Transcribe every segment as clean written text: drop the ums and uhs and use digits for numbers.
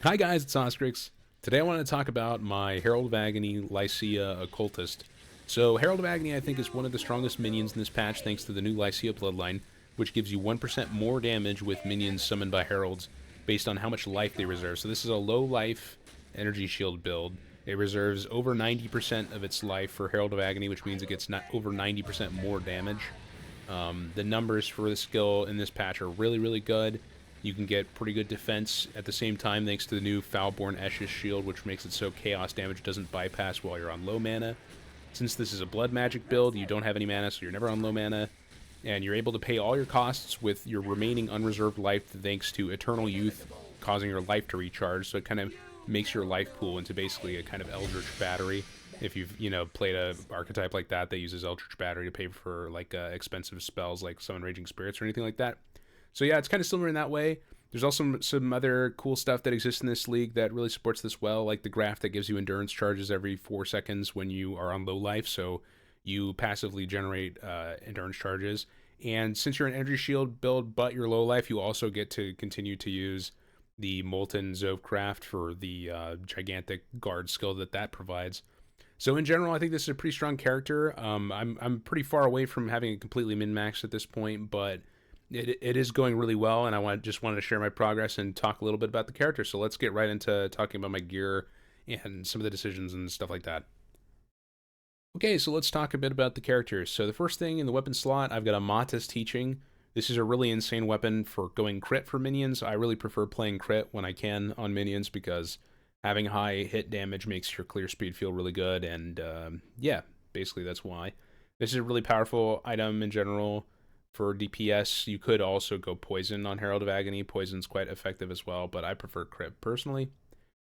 Hi guys, it's Oscrix. Today I want to talk about my Herald of Agony LYCIA Occultist. So Herald of Agony I think is one of the strongest minions in this patch thanks to the new LYCIA bloodline, which gives you 1% more damage with minions summoned by Heralds based on how much life they reserve. So this is a low life energy shield build. It reserves over 90% of its life for Herald of Agony, which means it gets over 90% more damage. The numbers for the skill in this patch are really good. You can get pretty good defense at the same time thanks to the new Foulborn Esches shield, which makes it so chaos damage doesn't bypass while you're on low mana. Since this is a blood magic build, you don't have any mana, so you're never on low mana, and you're able to pay all your costs with your remaining unreserved life thanks to Eternal Youth, causing your life to recharge, so it kind of makes your life pool into basically a kind of Eldritch Battery. If you've, played a archetype like that uses Eldritch Battery to pay for, like, expensive spells like Summon Raging Spirits or anything like that. So yeah, it's kind of similar in that way. There's also some other cool stuff that exists in this league that really supports this well, like the graph that gives you endurance charges every 4 seconds when you are on low life, so you passively generate endurance charges. And since you're an energy shield build but you're low life, you also get to continue to use the Molten Zovcraft for the gigantic guard skill that provides. So in general, I think this is a pretty strong character. I'm pretty far away from having it completely min-maxed at this point, but it is going really well, and just wanted to share my progress and talk a little bit about the character. So let's get right into talking about my gear and some of the decisions and stuff like that. Okay, so let's talk a bit about the characters. So the first thing in the weapon slot, I've got a Matas Teaching. This is a really insane weapon for going crit for minions. I really prefer playing crit when I can on minions because having high hit damage makes your clear speed feel really good, and yeah, basically that's why. This is a really powerful item in general. For DPS, you could also go Poison on Herald of Agony. Poison's quite effective as well, but I prefer crit personally.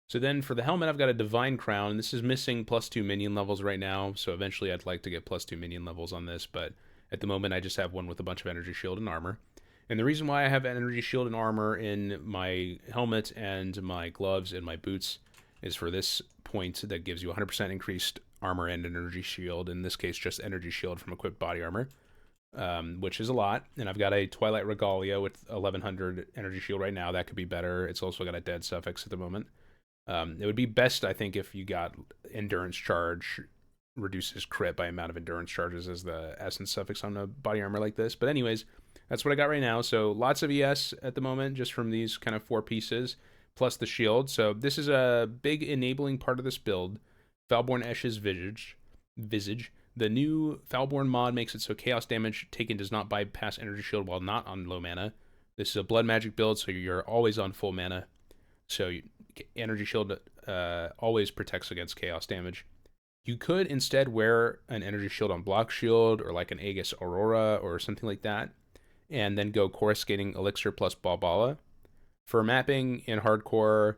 So then for the helmet, I've got a Divine Crown. This is missing +2 minion levels right now, so eventually I'd like to get +2 minion levels on this, but at the moment I just have one with a bunch of energy shield and armor. And the reason why I have energy shield and armor in my helmet and my gloves and my boots is for this point that gives you 100% increased armor and energy shield, in this case just energy shield from equipped body armor. Which is a lot, and I've got a Twilight Regalia with 1100 energy shield right now. That could be better. It's also got a dead suffix at the moment. It would be best, I think, if you got endurance charge reduces crit by amount of endurance charges as the essence suffix on a body armor like this. But anyways, that's what I got right now. So lots of ES at the moment just from these kind of 4 pieces, plus the shield. So this is a big enabling part of this build. Foulborn Esches Visage. The new Foulborn mod makes it so chaos damage taken does not bypass energy shield while not on low mana. This is a blood magic build, so you're always on full mana. So energy shield always protects against chaos damage. You could instead wear an energy shield on block shield or like an Aegis Aurora or something like that, and then go Coruscating Elixir plus Balbala. For mapping in hardcore,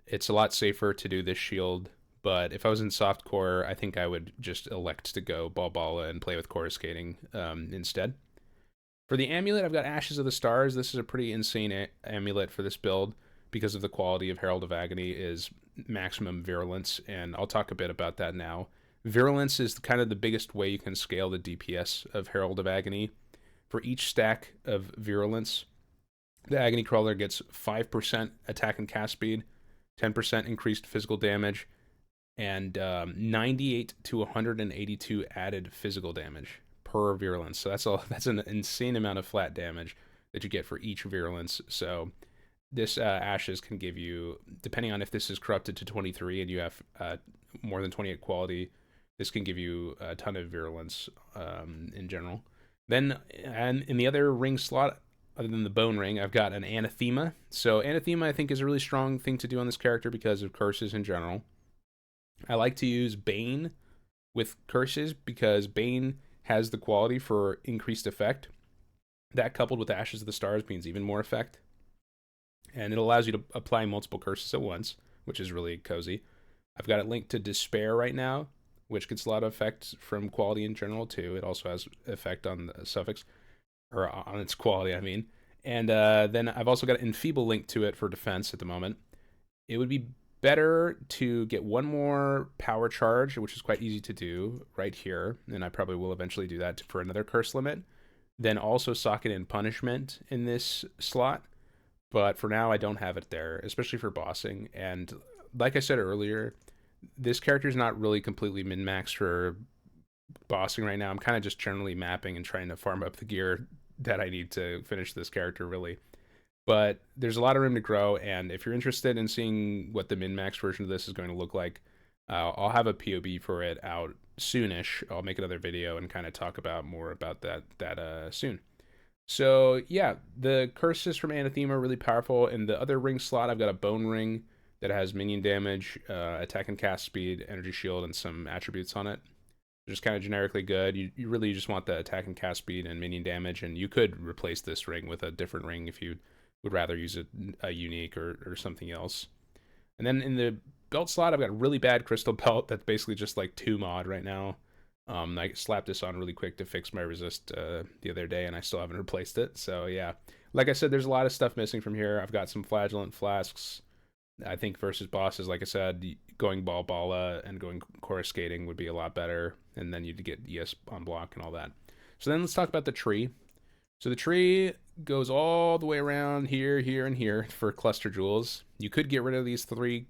it's a lot safer to do this shield. But if I was in softcore, I think I would just elect to go Balbala and play with Coruscating instead. For the amulet, I've got Ashes of the Stars. This is a pretty insane amulet for this build because of the quality of Herald of Agony is maximum virulence, and I'll talk a bit about that now. Virulence is kind of the biggest way you can scale the DPS of Herald of Agony. For each stack of virulence, the Agony Crawler gets 5% attack and cast speed, 10% increased physical damage, and 98 to 182 added physical damage per virulence. So that's an insane amount of flat damage that you get for each virulence. So this Ashes can give you, depending on if this is corrupted to 23 and you have more than 28 quality, this can give you a ton of virulence in general. Then, and in the other ring slot, other than the bone ring, I've got an Anathema. So Anathema, I think, is a really strong thing to do on this character because of curses in general. I like to use Bane with curses because Bane has the quality for increased effect. That coupled with Ashes of the Stars means even more effect. And it allows you to apply multiple curses at once, which is really cozy. I've got it linked to Despair right now, which gets a lot of effect from quality in general too. It also has effect on the suffix, or on its quality, I mean. And then I've also got Enfeeble linked to it for defense at the moment. It would be better to get one more power charge, which is quite easy to do right here, and I probably will eventually do that for another curse limit. Then also socket in punishment in this slot. but for now I don't have it there, especially for bossing. And like I said earlier, this character is not really completely min-maxed for bossing right now. I'm kind of just generally mapping and trying to farm up the gear that I need to finish this character, really. But there's a lot of room to grow, and if you're interested in seeing what the min-max version of this is going to look like, I'll have a POB for it out soonish. I'll make another video and kind of talk about more about that soon. So yeah, the curses from Anathema are really powerful. In the other ring slot, I've got a bone ring that has minion damage, attack and cast speed, energy shield, and some attributes on it. Just kind of generically good. You really just want the attack and cast speed and minion damage, and you could replace this ring with a different ring if you would rather use a unique or something else. And then in the belt slot, I've got a really bad crystal belt that's basically just like 2 mod right now. I slapped this on really quick to fix my resist the other day, and I still haven't replaced it. So yeah, like I said, there's a lot of stuff missing from here. I've got some flagellant flasks. I think versus bosses, like I said, going ball and going coruscating would be a lot better, and then you'd get ES on block and all that. So then let's talk about the tree. So the tree goes all the way around here, here, and here for cluster jewels. You could get rid of these 3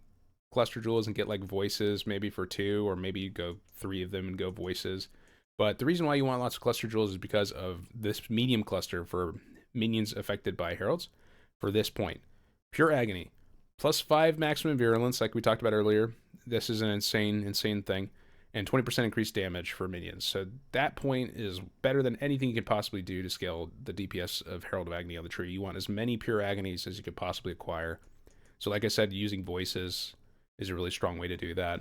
cluster jewels and get like voices maybe for 2, or maybe you go 3 of them and go voices. But the reason why you want lots of cluster jewels is because of this medium cluster for minions affected by heralds. For this point, pure agony, +5 maximum virulence, like we talked about earlier. This is an insane thing. And 20% increased damage for minions. So that point is better than anything you could possibly do to scale the DPS of Herald of Agony on the tree. You want as many pure agonies as you could possibly acquire. So like I said, using voices is a really strong way to do that.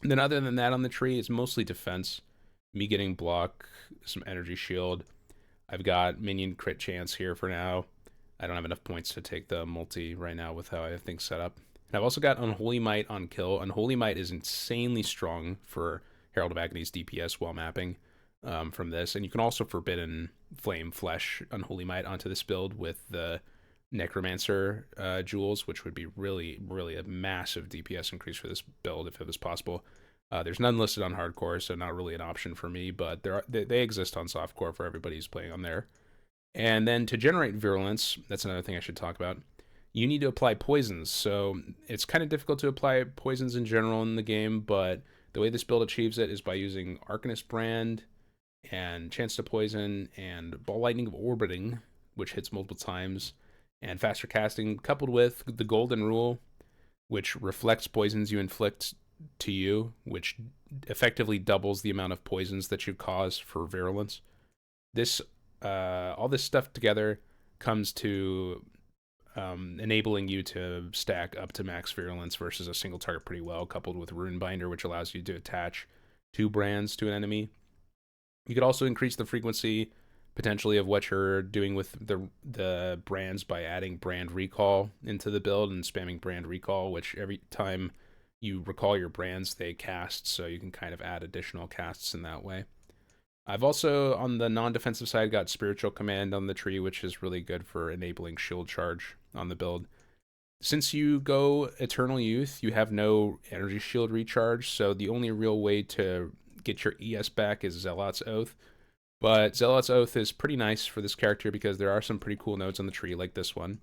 And then other than that on the tree, it's mostly defense. Me getting block, some energy shield. I've got minion crit chance here for now. I don't have enough points to take the multi right now with how I have things set up. And I've also got Unholy Might on kill. Unholy Might is insanely strong for Herald of Agony's DPS while mapping from this. And you can also Forbidden Flame Flesh Unholy Might onto this build with the Necromancer jewels, which would be really, really a massive DPS increase for this build if it was possible. There's none listed on hardcore, so not really an option for me, but they exist on softcore for everybody who's playing on there. And then to generate virulence, that's another thing I should talk about. You need to apply poisons. So it's kind of difficult to apply poisons in general in the game, but the way this build achieves it is by using Arcanist Brand and Chance to Poison and Ball Lightning of Orbiting, which hits multiple times, and faster casting, coupled with the Golden Rule, which reflects poisons you inflict to you, which effectively doubles the amount of poisons that you cause for virulence. This all this stuff together comes to enabling you to stack up to max virulence versus a single target pretty well, coupled with Rune Binder, which allows you to attach 2 brands to an enemy. You could also increase the frequency potentially of what you're doing with the brands by adding brand recall into the build and spamming brand recall, which every time you recall your brands, they cast, so you can kind of add additional casts in that way. I've also, on the non-defensive side, got Spiritual Command on the tree, which is really good for enabling shield charge on the build. Since you go Eternal Youth, you have no energy shield recharge, so the only real way to get your ES back is Zealot's Oath. But Zealot's Oath is pretty nice for this character because there are some pretty cool nodes on the tree, like this one.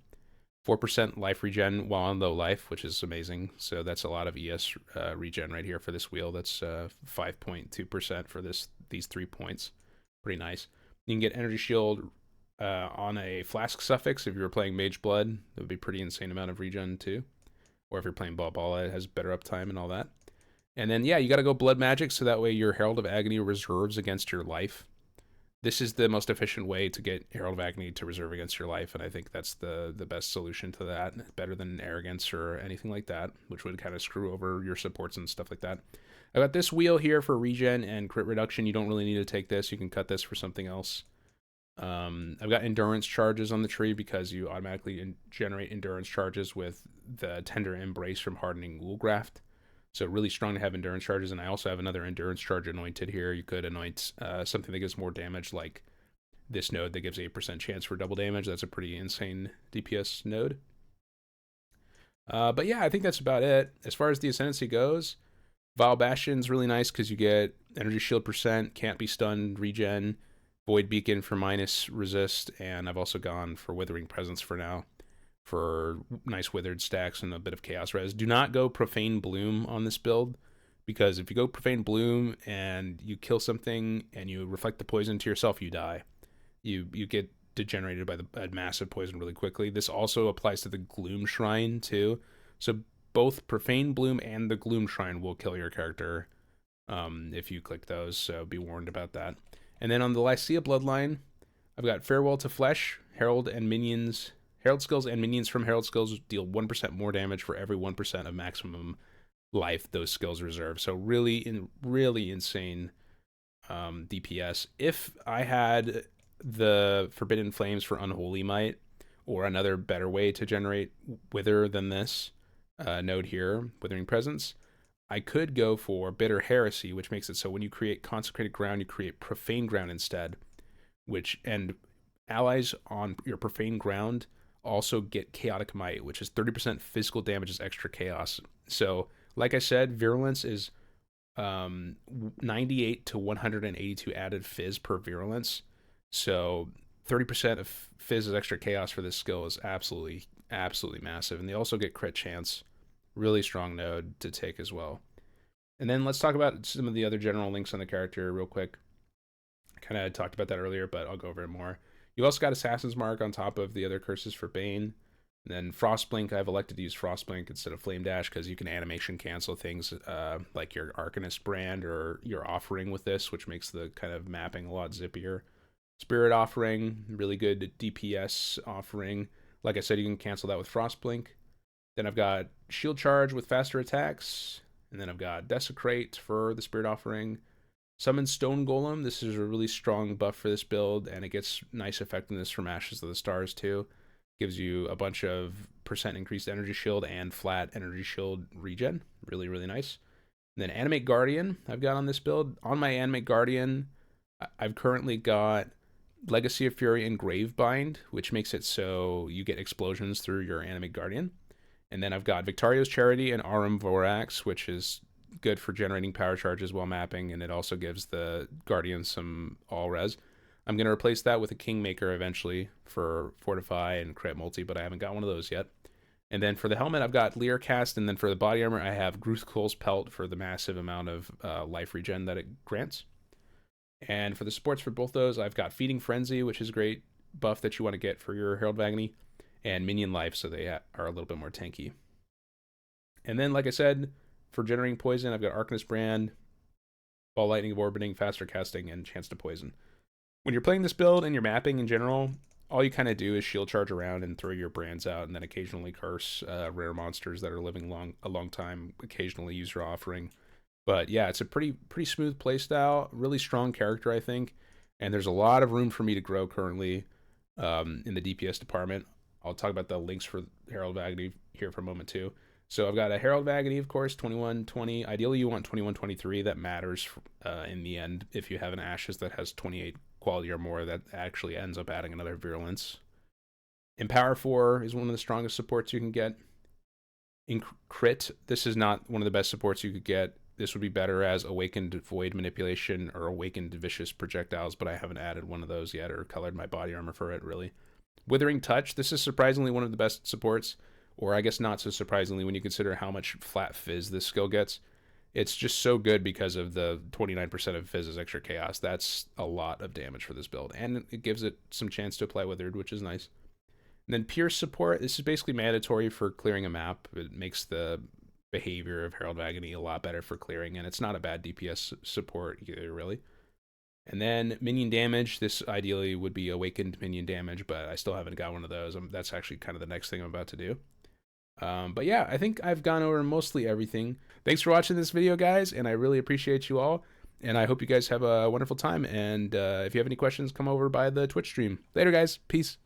4% life regen while on low life, which is amazing. So that's a lot of ES regen right here for this wheel. That's 5.2% for these 3 points. Pretty nice. You can get energy shield on a flask suffix if you were playing Mage Blood. That would be pretty insane amount of regen too. Or if you're playing Bala, it has better uptime and all that. And then yeah, you got to go Blood Magic so that way your Herald of Agony reserves against your life. This is the most efficient way to get Herald of Agony to reserve against your life, and I think that's the best solution to that. Better than Arrogance or anything like that, which would kind of screw over your supports and stuff like that. I got this wheel here for regen and crit reduction. You don't really need to take this. You can cut this for something else. I've got endurance charges on the tree because you automatically generate endurance charges with the Tender Embrace from Hardening Woolgraft. So really strong to have endurance charges, and I also have another endurance charge anointed here. You could anoint something that gives more damage, like this node that gives 8% chance for double damage. That's a pretty insane DPS node. But yeah, I think that's about it. As far as the Ascendancy goes, Vile Bastion's really nice because you get energy shield %, can't be stunned, regen, Void Beacon for minus resist, and I've also gone for Withering Presence for now. for nice withered stacks and a bit of chaos res. Do not go Profane Bloom on this build, because if you go Profane Bloom and you kill something and you reflect the poison to yourself, you die. You get degenerated by the massive poison really quickly. This also applies to the Gloom Shrine too. So both Profane Bloom and the Gloom Shrine will kill your character if you click those, so be warned about that. And then on the LYCIA bloodline, I've got Farewell to Flesh, Herald and minions. Herald skills and minions from Herald skills deal 1% more damage for every 1% of maximum life those skills reserve. So really insane DPS. If I had the Forbidden Flames for Unholy Might, or another better way to generate Wither than this node here, Withering Presence, I could go for Bitter Heresy, which makes it so when you create Consecrated Ground, you create Profane Ground instead, and allies on your Profane Ground also get Chaotic Might, which is 30% physical damage as extra chaos. So, like I said, Virulence is 98 to 182 added Fizz per Virulence. So 30% of Fizz as extra chaos for this skill is absolutely massive. And they also get crit chance. Really strong node to take as well. And then let's talk about some of the other general links on the character real quick. I kind of talked about that earlier, but I'll go over it more. You also got Assassin's Mark on top of the other curses for Bane. And then Frostblink, I've elected to use Frostblink instead of Flame Dash because you can animation cancel things like your Arcanist brand or your offering with this, which makes the kind of mapping a lot zippier. Spirit Offering, really good DPS offering. Like I said, you can cancel that with Frostblink. Then I've got Shield Charge with faster attacks. And then I've got Desecrate for the Spirit Offering. Summon Stone Golem. This is a really strong buff for this build, and it gets nice effectiveness from Ashes of the Stars too. Gives you a bunch of % increased energy shield and flat energy shield regen. Really, really nice. And then Animate Guardian I've got on this build. On my Animate Guardian, I've currently got Legacy of Fury and Gravebind, which makes it so you get explosions through your Animate Guardian. And then I've got Victario's Charity and Arum Vorax, which is good for generating power charges while mapping, and it also gives the Guardian some all res. I'm going to replace that with a Kingmaker eventually for Fortify and Crit Multi, but I haven't got one of those yet. And then for the helmet, I've got Lear Cast, and then for the body armor, I have Gruthkul's Pelt for the massive amount of life regen that it grants. And for the supports for both those, I've got Feeding Frenzy, which is a great buff that you want to get for your Herald of Agony, and Minion Life, so they are a little bit more tanky. And then, like I said, for generating poison, I've got Arcanist Brand, Ball Lightning of Orbiting, Faster Casting, and Chance to Poison. When you're playing this build and you're mapping in general, all you kind of do is shield charge around and throw your brands out, and then occasionally curse rare monsters that are living a long time, occasionally use your offering. But yeah, it's a pretty smooth playstyle, really strong character, I think, and there's a lot of room for me to grow currently in the DPS department. I'll talk about the links for Herald of Agony here for a moment too. So I've got a Herald of Agony, of course, 2120. Ideally, you want 2123. That matters in the end. If you have an Ashes that has 28 quality or more, that actually ends up adding another Virulence. Empower 4 is one of the strongest supports you can get. In Crit, this is not one of the best supports you could get. This would be better as Awakened Void Manipulation or Awakened Vicious Projectiles, but I haven't added one of those yet or colored my body armor for it, really. Withering Touch, this is surprisingly one of the best supports, or I guess not so surprisingly when you consider how much flat fizz this skill gets. It's just so good because of the 29% of fizz as extra chaos. That's a lot of damage for this build, and it gives it some chance to apply Withered, which is nice. And then Pierce support, this is basically mandatory for clearing a map. It makes the behavior of Herald of Agony a lot better for clearing, and it's not a bad DPS support either, really. And then minion damage, this ideally would be awakened minion damage, but I still haven't got one of those. That's actually kind of the next thing I'm about to do. But yeah, I think I've gone over mostly everything. Thanks for watching this video, guys, and I really appreciate you all. And I hope you guys have a wonderful time. And if you have any questions, come over by the Twitch stream. Later, guys. Peace.